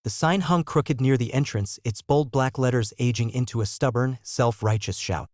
The sign hung crooked near the entrance, its bold black letters aging into a stubborn, self-righteous shout.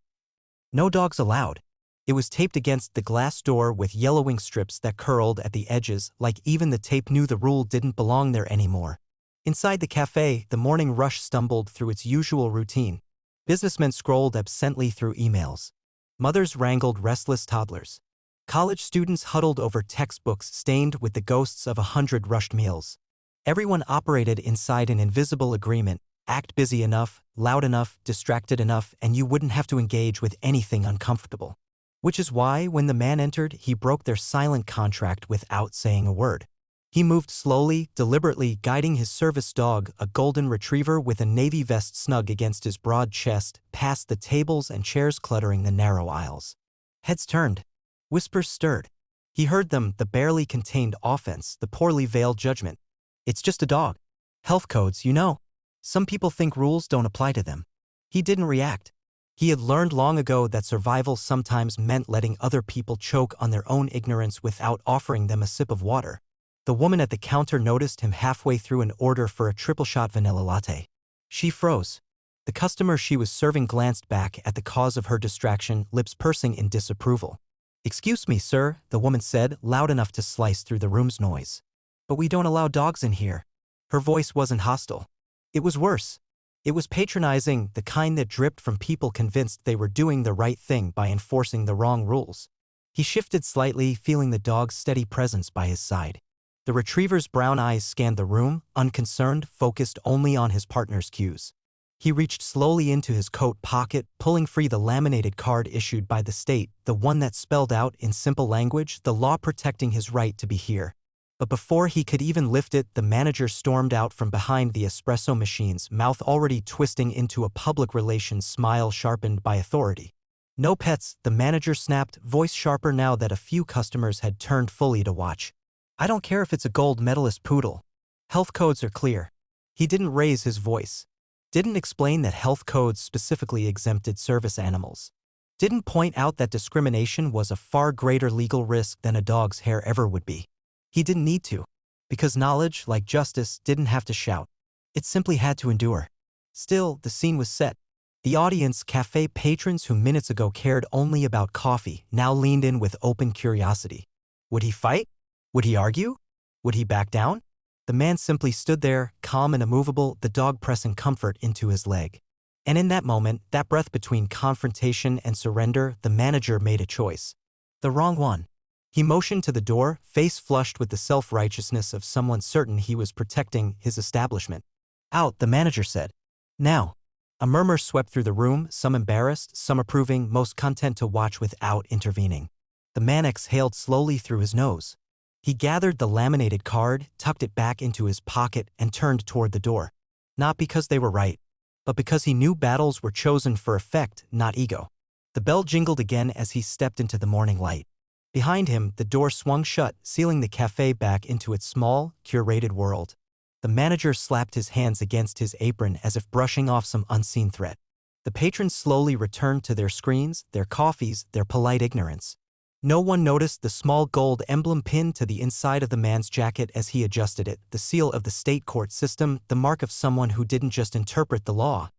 No dogs allowed. It was taped against the glass door with yellowing strips that curled at the edges, like even the tape knew the rule didn't belong there anymore. Inside the cafe, the morning rush stumbled through its usual routine. Businessmen scrolled absently through emails. Mothers wrangled restless toddlers. College students huddled over textbooks stained with the ghosts of 100 rushed meals. Everyone operated inside an invisible agreement: act busy enough, loud enough, distracted enough, and you wouldn't have to engage with anything uncomfortable. Which is why, when the man entered, he broke their silent contract without saying a word. He moved slowly, deliberately, guiding his service dog, a golden retriever with a navy vest snug against his broad chest, past the tables and chairs cluttering the narrow aisles. Heads turned. Whispers stirred. He heard them, the barely contained offense, the poorly veiled judgment. It's just a dog. Health codes, you know. Some people think rules don't apply to them. He didn't react. He had learned long ago that survival sometimes meant letting other people choke on their own ignorance without offering them a sip of water. The woman at the counter noticed him halfway through an order for a triple-shot vanilla latte. She froze. The customer she was serving glanced back at the cause of her distraction, lips pursing in disapproval. "Excuse me, sir," the woman said, loud enough to slice through the room's noise. "But we don't allow dogs in here." Her voice wasn't hostile. It was worse. It was patronizing, the kind that dripped from people convinced they were doing the right thing by enforcing the wrong rules. He shifted slightly, feeling the dog's steady presence by his side. The retriever's brown eyes scanned the room, unconcerned, focused only on his partner's cues. He reached slowly into his coat pocket, pulling free the laminated card issued by the state, the one that spelled out, in simple language, the law protecting his right to be here. But before he could even lift it, the manager stormed out from behind the espresso machines, mouth already twisting into a public relations smile sharpened by authority. "No pets," the manager snapped, voice sharper now that a few customers had turned fully to watch. "I don't care if it's a gold medalist poodle. Health codes are clear." He didn't raise his voice. Didn't explain that health codes specifically exempted service animals. Didn't point out that discrimination was a far greater legal risk than a dog's hair ever would be. He didn't need to. Because knowledge, like justice, didn't have to shout. It simply had to endure. Still, the scene was set. The audience, cafe patrons who minutes ago cared only about coffee, now leaned in with open curiosity. Would he fight? Would he argue? Would he back down? The man simply stood there, calm and immovable, the dog pressing comfort into his leg. And in that moment, that breath between confrontation and surrender, the manager made a choice. The wrong one. He motioned to the door, face flushed with the self-righteousness of someone certain he was protecting his establishment. "Out," the manager said. "Now." A murmur swept through the room, some embarrassed, some approving, most content to watch without intervening. The man exhaled slowly through his nose. He gathered the laminated card, tucked it back into his pocket, and turned toward the door. Not because they were right, but because he knew battles were chosen for effect, not ego. The bell jingled again as he stepped into the morning light. Behind him, the door swung shut, sealing the cafe back into its small, curated world. The manager slapped his hands against his apron as if brushing off some unseen threat. The patrons slowly returned to their screens, their coffees, their polite ignorance. No one noticed the small gold emblem pinned to the inside of the man's jacket as he adjusted it, the seal of the state court system, the mark of someone who didn't just interpret the law,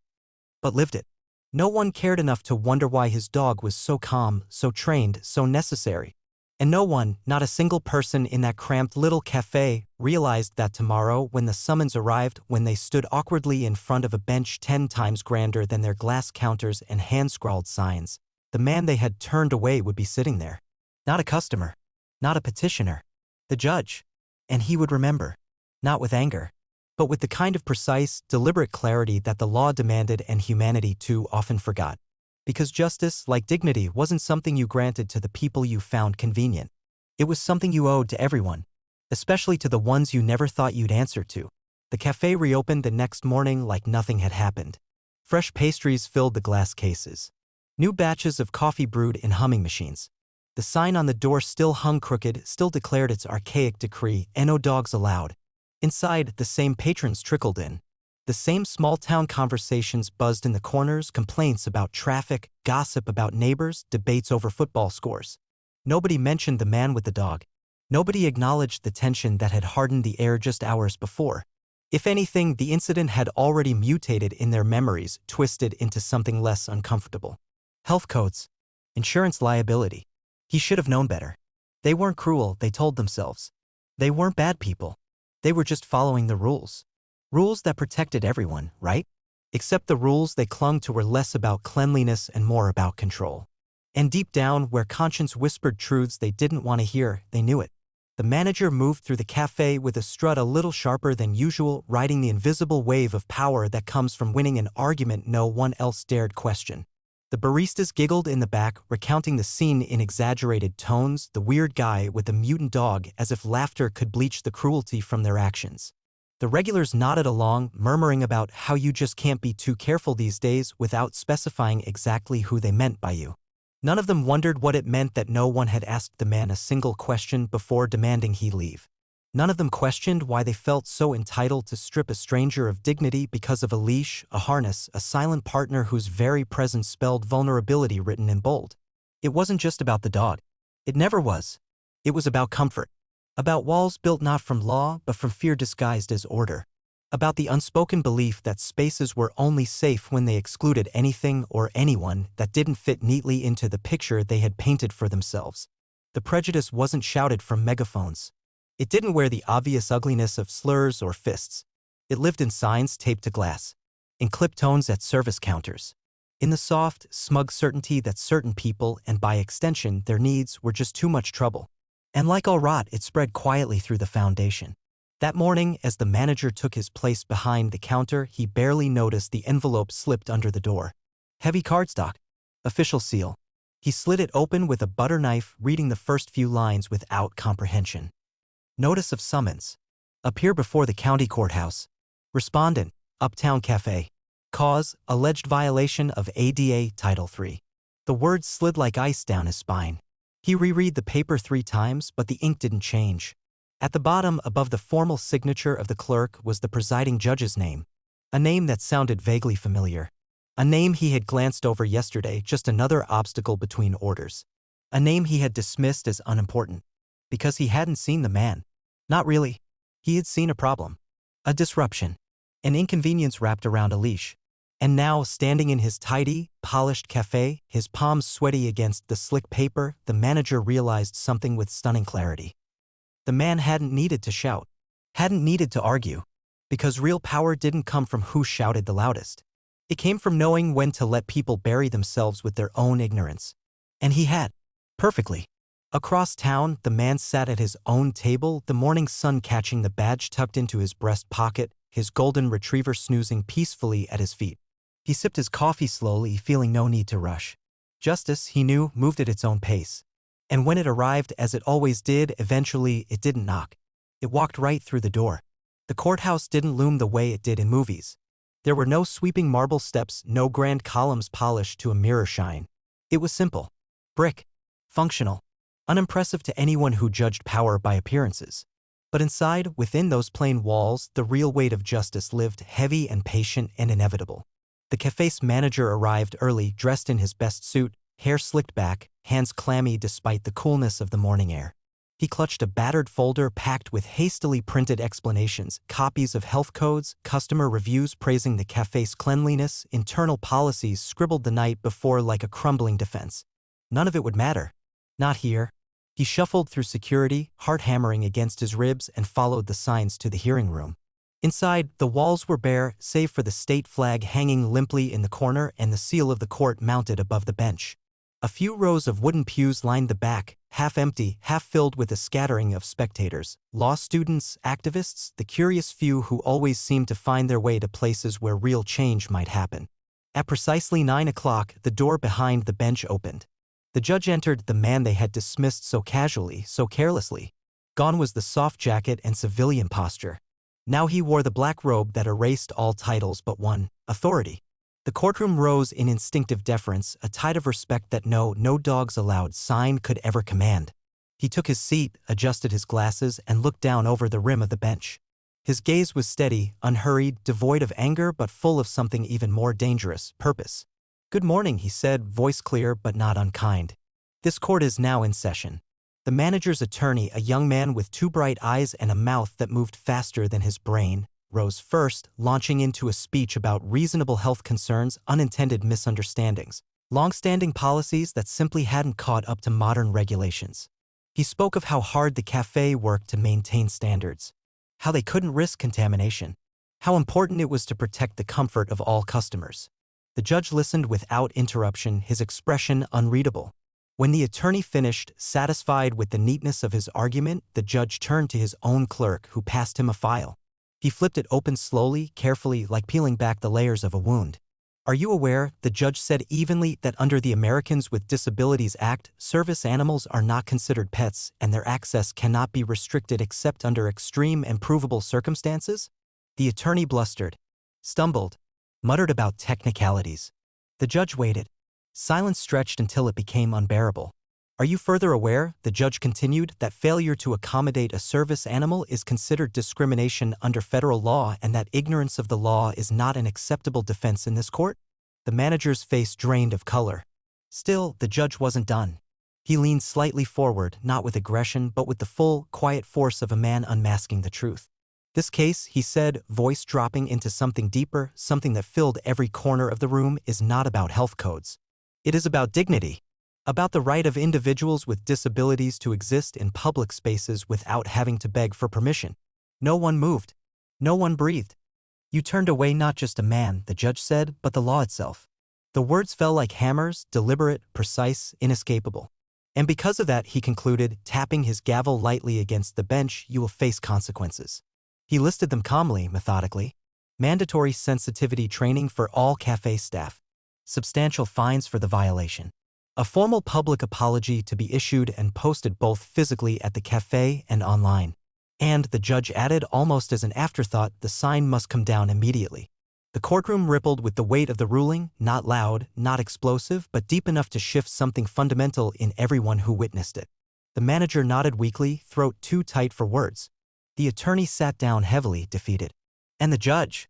but lived it. No one cared enough to wonder why his dog was so calm, so trained, so necessary. And no one, not a single person in that cramped little cafe, realized that tomorrow, when the summons arrived, when they stood awkwardly in front of a bench 10 times grander than their glass counters and hand-scrawled signs, the man they had turned away would be sitting there. Not a customer, not a petitioner, the judge. And he would remember. Not with anger, but with the kind of precise, deliberate clarity that the law demanded and humanity too often forgot. Because justice, like dignity, wasn't something you granted to the people you found convenient. It was something you owed to everyone, especially to the ones you never thought you'd answer to. The cafe reopened the next morning like nothing had happened. Fresh pastries filled the glass cases. New batches of coffee brewed in humming machines. The sign on the door still hung crooked, still declared its archaic decree, "No dogs allowed." Inside, the same patrons trickled in. The same small-town conversations buzzed in the corners, complaints about traffic, gossip about neighbors, debates over football scores. Nobody mentioned the man with the dog. Nobody acknowledged the tension that had hardened the air just hours before. If anything, the incident had already mutated in their memories, twisted into something less uncomfortable. Health codes. Insurance liability. He should have known better. They weren't cruel, they told themselves. They weren't bad people. They were just following the rules. Rules that protected everyone, right? Except the rules they clung to were less about cleanliness and more about control. And deep down, where conscience whispered truths they didn't want to hear, they knew it. The manager moved through the cafe with a strut a little sharper than usual, riding the invisible wave of power that comes from winning an argument no one else dared question. The baristas giggled in the back, recounting the scene in exaggerated tones, the weird guy with the mutant dog, as if laughter could bleach the cruelty from their actions. The regulars nodded along, murmuring about how you just can't be too careful these days without specifying exactly who they meant by you. None of them wondered what it meant that no one had asked the man a single question before demanding he leave. None of them questioned why they felt so entitled to strip a stranger of dignity because of a leash, a harness, a silent partner whose very presence spelled vulnerability written in bold. It wasn't just about the dog. It never was. It was about comfort. About walls built not from law but from fear disguised as order. About the unspoken belief that spaces were only safe when they excluded anything or anyone that didn't fit neatly into the picture they had painted for themselves. The prejudice wasn't shouted from megaphones. It didn't wear the obvious ugliness of slurs or fists. It lived in signs taped to glass, in clipped tones at service counters, in the soft, smug certainty that certain people, and by extension their needs, were just too much trouble. And like all rot, it spread quietly through the foundation. That morning, as the manager took his place behind the counter, he barely noticed the envelope slipped under the door. Heavy cardstock. Official seal. He slid it open with a butter knife, reading the first few lines without comprehension. Notice of summons. Appear before the county courthouse. Respondent, Uptown Cafe. Cause, alleged violation of ADA Title III. The words slid like ice down his spine. He reread the paper 3 times, but the ink didn't change. At the bottom, above the formal signature of the clerk, was the presiding judge's name. A name that sounded vaguely familiar. A name he had glanced over yesterday, just another obstacle between orders. A name he had dismissed as unimportant. Because he hadn't seen the man. Not really. He had seen a problem. A disruption. An inconvenience wrapped around a leash. And now, standing in his tidy, polished cafe, his palms sweaty against the slick paper, the manager realized something with stunning clarity. The man hadn't needed to shout, hadn't needed to argue, because real power didn't come from who shouted the loudest. It came from knowing when to let people bury themselves with their own ignorance. And he had. Perfectly. Across town, the man sat at his own table, the morning sun catching the badge tucked into his breast pocket, his golden retriever snoozing peacefully at his feet. He sipped his coffee slowly, feeling no need to rush. Justice, he knew, moved at its own pace. And when it arrived, as it always did, eventually, it didn't knock. It walked right through the door. The courthouse didn't loom the way it did in movies. There were no sweeping marble steps, no grand columns polished to a mirror shine. It was simple. Brick. Functional. Unimpressive to anyone who judged power by appearances. But inside, within those plain walls, the real weight of justice lived, heavy and patient and inevitable. The cafe's manager arrived early, dressed in his best suit, hair slicked back, hands clammy despite the coolness of the morning air. He clutched a battered folder packed with hastily printed explanations, copies of health codes, customer reviews praising the cafe's cleanliness, internal policies scribbled the night before like a crumbling defense. None of it would matter. Not here. He shuffled through security, heart hammering against his ribs, and followed the signs to the hearing room. Inside, the walls were bare, save for the state flag hanging limply in the corner and the seal of the court mounted above the bench. A few rows of wooden pews lined the back, half empty, half filled with a scattering of spectators, law students, activists, the curious few who always seemed to find their way to places where real change might happen. At precisely 9 o'clock, the door behind the bench opened. The judge entered, the man they had dismissed so casually, so carelessly. Gone was the soft jacket and civilian posture. Now he wore the black robe that erased all titles but one, authority. The courtroom rose in instinctive deference, a tide of respect that no dogs allowed sign could ever command. He took his seat, adjusted his glasses, and looked down over the rim of the bench. His gaze was steady, unhurried, devoid of anger but full of something even more dangerous, purpose. "Good morning," he said, voice clear but not unkind. "This court is now in session." The manager's attorney, a young man with 2 bright eyes and a mouth that moved faster than his brain, rose first, launching into a speech about reasonable health concerns, unintended misunderstandings, long-standing policies that simply hadn't caught up to modern regulations. He spoke of how hard the cafe worked to maintain standards, how they couldn't risk contamination, how important it was to protect the comfort of all customers. The judge listened without interruption, his expression unreadable. When the attorney finished, satisfied with the neatness of his argument, the judge turned to his own clerk, who passed him a file. He flipped it open slowly, carefully, like peeling back the layers of a wound. "Are you aware," the judge said evenly, "that under the Americans with Disabilities Act, service animals are not considered pets and their access cannot be restricted except under extreme and provable circumstances?" The attorney blustered, stumbled, muttered about technicalities. The judge waited. Silence stretched until it became unbearable. "Are you further aware," the judge continued, "that failure to accommodate a service animal is considered discrimination under federal law and that ignorance of the law is not an acceptable defense in this court?" The manager's face drained of color. Still, the judge wasn't done. He leaned slightly forward, not with aggression but with the full, quiet force of a man unmasking the truth. "This case," he said, voice dropping into something deeper, something that filled every corner of the room, "is not about health codes. It is about dignity. About the right of individuals with disabilities to exist in public spaces without having to beg for permission." No one moved. No one breathed. "You turned away not just a man," the judge said, "but the law itself." The words fell like hammers, deliberate, precise, inescapable. "And because of that," he concluded, tapping his gavel lightly against the bench, "you will face consequences." He listed them calmly, methodically. Mandatory sensitivity training for all cafe staff. Substantial fines for the violation. A formal public apology to be issued and posted both physically at the cafe and online. And, the judge added almost as an afterthought, the sign must come down immediately. The courtroom rippled with the weight of the ruling, not loud, not explosive, but deep enough to shift something fundamental in everyone who witnessed it. The manager nodded weakly, throat too tight for words. The attorney sat down heavily, defeated. And the judge?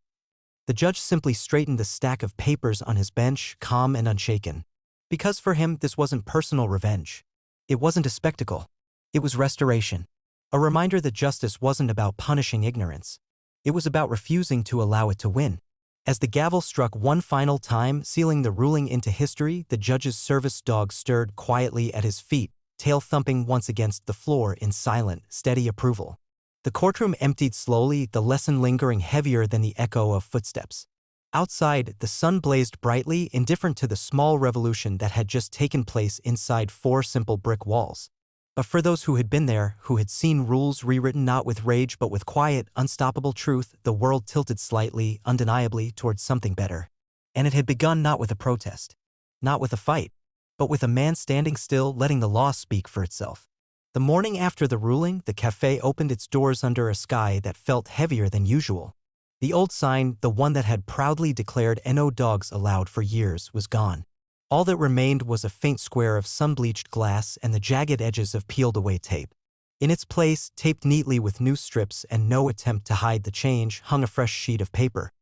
The judge simply straightened the stack of papers on his bench, calm and unshaken. Because for him, this wasn't personal revenge. It wasn't a spectacle. It was restoration. A reminder that justice wasn't about punishing ignorance. It was about refusing to allow it to win. As the gavel struck one final time, sealing the ruling into history, the judge's service dog stirred quietly at his feet, tail thumping once against the floor in silent, steady approval. The courtroom emptied slowly, the lesson lingering heavier than the echo of footsteps. Outside, the sun blazed brightly, indifferent to the small revolution that had just taken place inside four simple brick walls. But for those who had been there, who had seen rules rewritten not with rage but with quiet, unstoppable truth, the world tilted slightly, undeniably, towards something better. And it had begun not with a protest, not with a fight, but with a man standing still, letting the law speak for itself. The morning after the ruling, the cafe opened its doors under a sky that felt heavier than usual. The old sign, the one that had proudly declared "No dogs allowed" for years, was gone. All that remained was a faint square of sun-bleached glass and the jagged edges of peeled-away tape. In its place, taped neatly with new strips and no attempt to hide the change, hung a fresh sheet of paper.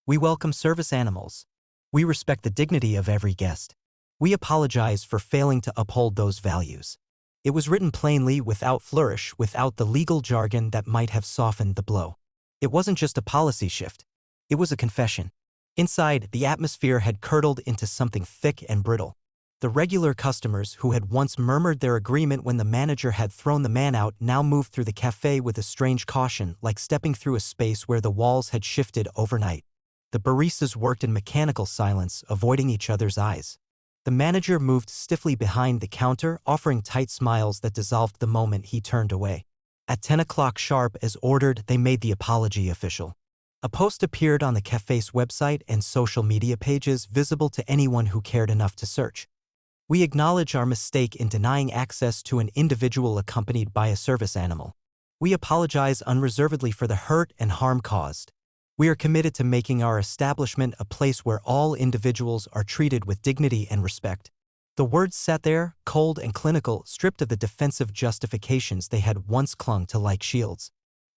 "We welcome service animals. We respect the dignity of every guest. We apologize for failing to uphold those values." It was written plainly, without flourish, without the legal jargon that might have softened the blow. It wasn't just a policy shift. It was a confession. Inside, the atmosphere had curdled into something thick and brittle. The regular customers who had once murmured their agreement when the manager had thrown the man out now moved through the cafe with a strange caution, like stepping through a space where the walls had shifted overnight. The baristas worked in mechanical silence, avoiding each other's eyes. The manager moved stiffly behind the counter, offering tight smiles that dissolved the moment he turned away. At 10 o'clock sharp, as ordered, they made the apology official. A post appeared on the cafe's website and social media pages, visible to anyone who cared enough to search. "We acknowledge our mistake in denying access to an individual accompanied by a service animal. We apologize unreservedly for the hurt and harm caused. We are committed to making our establishment a place where all individuals are treated with dignity and respect." The words sat there, cold and clinical, stripped of the defensive justifications they had once clung to like shields.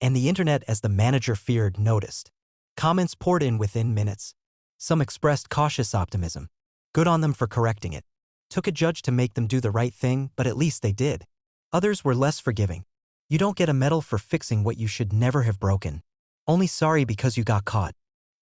And the internet, as the manager feared, noticed. Comments poured in within minutes. Some expressed cautious optimism. Good on them for correcting it. Took a judge to make them do the right thing, but at least they did. Others were less forgiving. "You don't get a medal for fixing what you should never have broken." Only sorry because you got caught.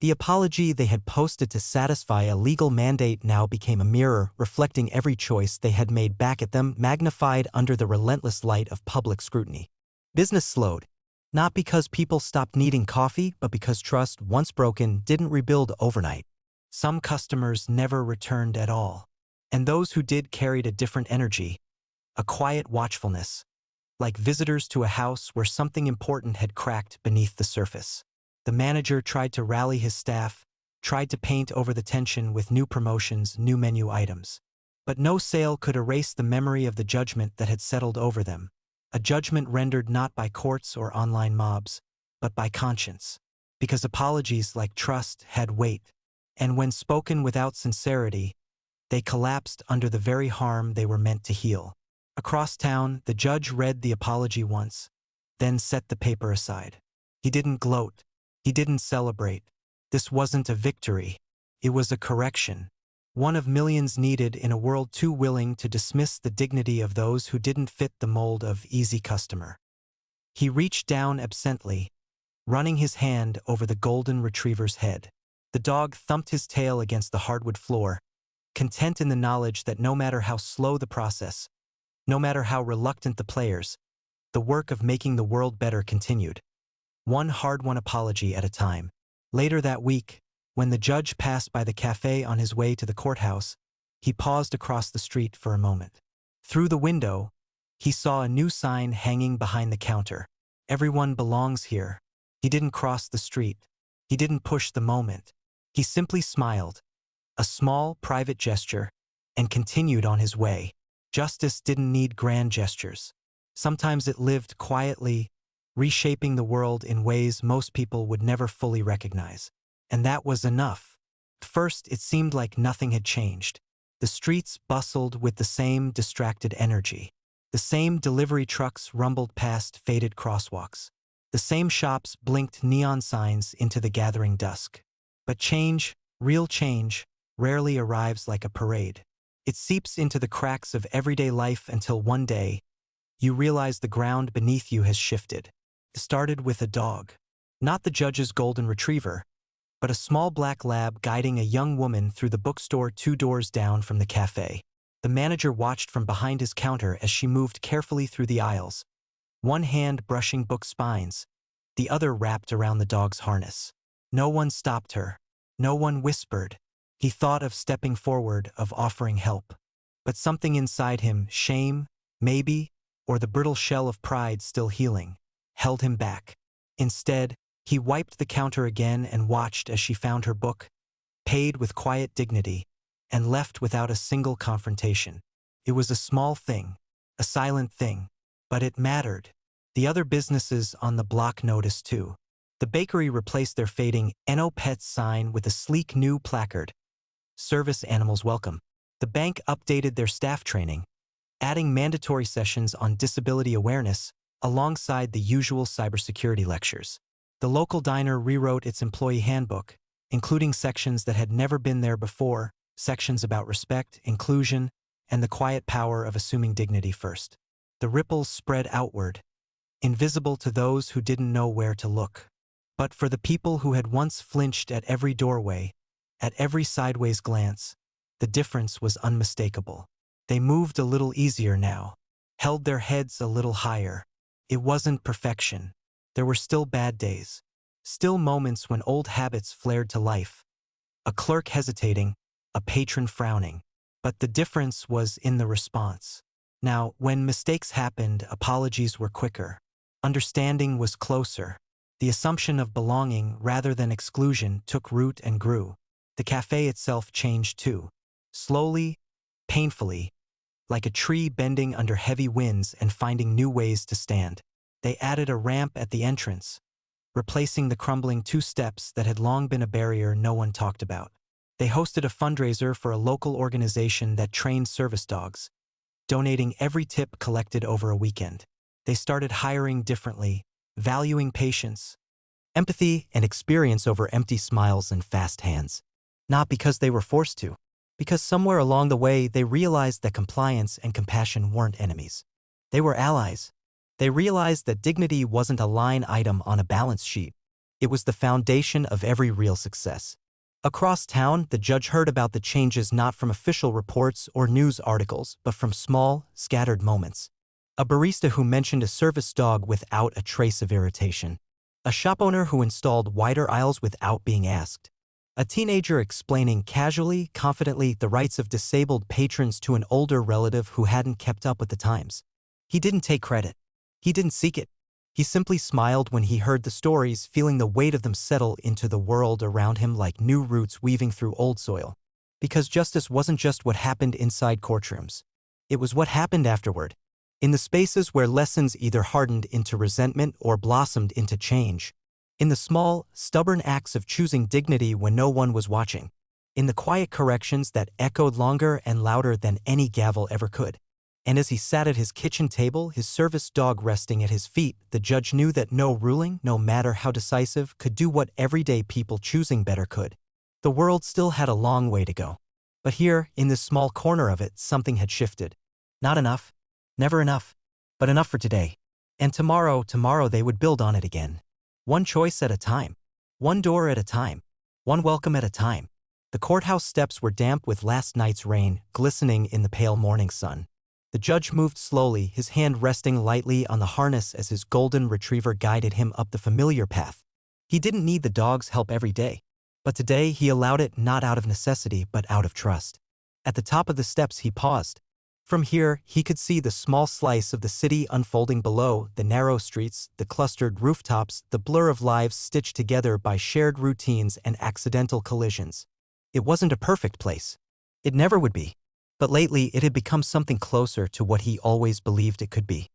The apology they had posted to satisfy a legal mandate now became a mirror reflecting every choice they had made back at them, magnified under the relentless light of public scrutiny. Business slowed. Not because people stopped needing coffee, but because trust, once broken, didn't rebuild overnight. Some customers never returned at all. And those who did carried a different energy, a quiet watchfulness, like visitors to a house where something important had cracked beneath the surface. The manager tried to rally his staff, tried to paint over the tension with new promotions, new menu items. But no sale could erase the memory of the judgment that had settled over them, a judgment rendered not by courts or online mobs, but by conscience. Because apologies, like trust, had weight, and when spoken without sincerity, they collapsed under the very harm they were meant to heal. Across town, the judge read the apology once, then set the paper aside. He didn't gloat. He didn't celebrate. This wasn't a victory. It was a correction. One of millions needed in a world too willing to dismiss the dignity of those who didn't fit the mold of easy customer. He reached down absently, running his hand over the golden retriever's head. The dog thumped his tail against the hardwood floor, content in the knowledge that no matter how slow the process, no matter how reluctant the players, the work of making the world better continued. One hard-won apology at a time. Later that week, when the judge passed by the cafe on his way to the courthouse, he paused across the street for a moment. Through the window, he saw a new sign hanging behind the counter. Everyone belongs here. He didn't cross the street. He didn't push the moment. He simply smiled, a small, private gesture, and continued on his way. Justice didn't need grand gestures. Sometimes it lived quietly, reshaping the world in ways most people would never fully recognize. And that was enough. First, it seemed like nothing had changed. The streets bustled with the same distracted energy. The same delivery trucks rumbled past faded crosswalks. The same shops blinked neon signs into the gathering dusk. But change, real change, rarely arrives like a parade. It seeps into the cracks of everyday life until one day, you realize the ground beneath you has shifted. It started with a dog. Not the judge's golden retriever, but a small black lab guiding a young woman through the bookstore 2 doors down from the cafe. The manager watched from behind his counter as she moved carefully through the aisles, one hand brushing book spines, the other wrapped around the dog's harness. No one stopped her. No one whispered. He thought of stepping forward, of offering help. But something inside him, shame, maybe, or the brittle shell of pride still healing, held him back. Instead, he wiped the counter again and watched as she found her book, paid with quiet dignity, and left without a single confrontation. It was a small thing, a silent thing, but it mattered. The other businesses on the block noticed too. The bakery replaced their fading "No Pets" sign with a sleek new placard, "Service Animals Welcome." The bank updated their staff training, adding mandatory sessions on disability awareness alongside the usual cybersecurity lectures. The local diner rewrote its employee handbook, including sections that had never been there before, sections about respect, inclusion, and the quiet power of assuming dignity first. The ripples spread outward, invisible to those who didn't know where to look. But for the people who had once flinched at every doorway, at every sideways glance, the difference was unmistakable. They moved a little easier now, held their heads a little higher. It wasn't perfection. There were still bad days, still moments when old habits flared to life. A clerk hesitating, a patron frowning. But the difference was in the response. Now, when mistakes happened, apologies were quicker. Understanding was closer. The assumption of belonging rather than exclusion took root and grew. The cafe itself changed too. Slowly, painfully, like a tree bending under heavy winds and finding new ways to stand. They added a ramp at the entrance, replacing the crumbling 2 steps that had long been a barrier no one talked about. They hosted a fundraiser for a local organization that trained service dogs, donating every tip collected over a weekend. They started hiring differently, valuing patience, empathy, and experience over empty smiles and fast hands. Not because they were forced to, because somewhere along the way they realized that compliance and compassion weren't enemies. They were allies. They realized that dignity wasn't a line item on a balance sheet. It was the foundation of every real success. Across town, the judge heard about the changes not from official reports or news articles, but from small, scattered moments. A barista who mentioned a service dog without a trace of irritation. A shop owner who installed wider aisles without being asked. A teenager explaining casually, confidently the rights of disabled patrons to an older relative who hadn't kept up with the times. He didn't take credit. He didn't seek it. He simply smiled when he heard the stories, feeling the weight of them settle into the world around him like new roots weaving through old soil. Because justice wasn't just what happened inside courtrooms. It was what happened afterward. In the spaces where lessons either hardened into resentment or blossomed into change. In the small, stubborn acts of choosing dignity when no one was watching. In the quiet corrections that echoed longer and louder than any gavel ever could. And as he sat at his kitchen table, his service dog resting at his feet, the judge knew that no ruling, no matter how decisive, could do what everyday people choosing better could. The world still had a long way to go. But here, in this small corner of it, something had shifted. Not enough. Never enough. But enough for today. And tomorrow they would build on it again. One choice at a time. One door at a time. One welcome at a time. The courthouse steps were damp with last night's rain, glistening in the pale morning sun. The judge moved slowly, his hand resting lightly on the harness as his golden retriever guided him up the familiar path. He didn't need the dog's help every day. But today he allowed it not out of necessity but out of trust. At the top of the steps he paused. From here, he could see the small slice of the city unfolding below, the narrow streets, the clustered rooftops, the blur of lives stitched together by shared routines and accidental collisions. It wasn't a perfect place. It never would be. But lately it had become something closer to what he always believed it could be.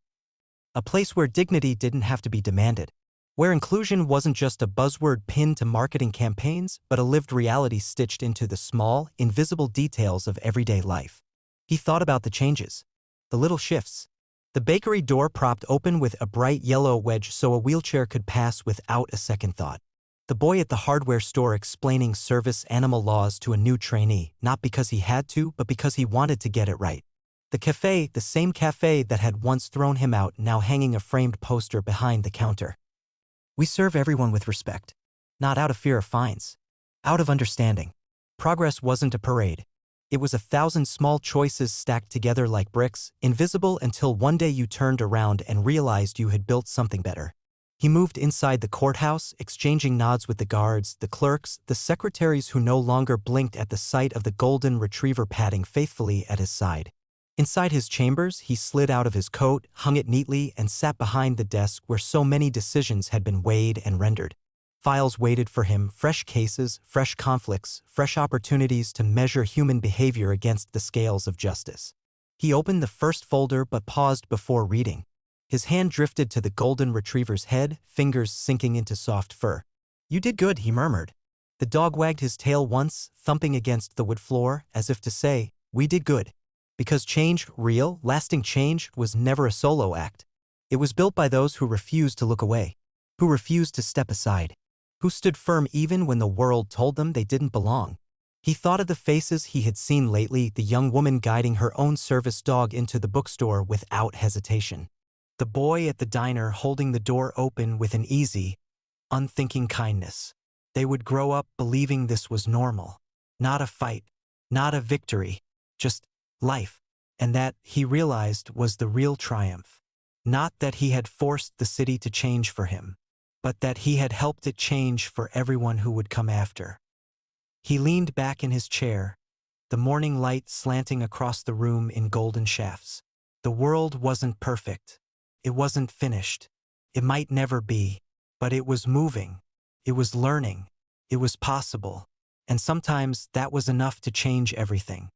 A place where dignity didn't have to be demanded. Where inclusion wasn't just a buzzword pinned to marketing campaigns, but a lived reality stitched into the small, invisible details of everyday life. He thought about the changes. The little shifts. The bakery door propped open with a bright yellow wedge so a wheelchair could pass without a second thought. The boy at the hardware store explaining service animal laws to a new trainee, not because he had to, but because he wanted to get it right. The cafe, the same cafe that had once thrown him out, now hanging a framed poster behind the counter. We serve everyone with respect. Not out of fear of fines. Out of understanding. Progress wasn't a parade. It was 1,000 small choices stacked together like bricks, invisible until one day you turned around and realized you had built something better. He moved inside the courthouse, exchanging nods with the guards, the clerks, the secretaries who no longer blinked at the sight of the golden retriever padding faithfully at his side. Inside his chambers, he slid out of his coat, hung it neatly, and sat behind the desk where so many decisions had been weighed and rendered. Files waited for him, fresh cases, fresh conflicts, fresh opportunities to measure human behavior against the scales of justice. He opened the first folder but paused before reading. His hand drifted to the golden retriever's head, fingers sinking into soft fur. "You did good," he murmured. The dog wagged his tail once, thumping against the wood floor, as if to say, "We did good." Because change, real, lasting change, was never a solo act. It was built by those who refused to look away, who refused to step aside, who stood firm even when the world told them they didn't belong. He thought of the faces he had seen lately, the young woman guiding her own service dog into the bookstore without hesitation. The boy at the diner holding the door open with an easy, unthinking kindness. They would grow up believing this was normal. Not a fight, not a victory, just life. And that, he realized, was the real triumph. Not that he had forced the city to change for him, but that he had helped it change for everyone who would come after. He leaned back in his chair, the morning light slanting across the room in golden shafts. The world wasn't perfect. It wasn't finished. It might never be. But it was moving. It was learning. It was possible. And sometimes that was enough to change everything.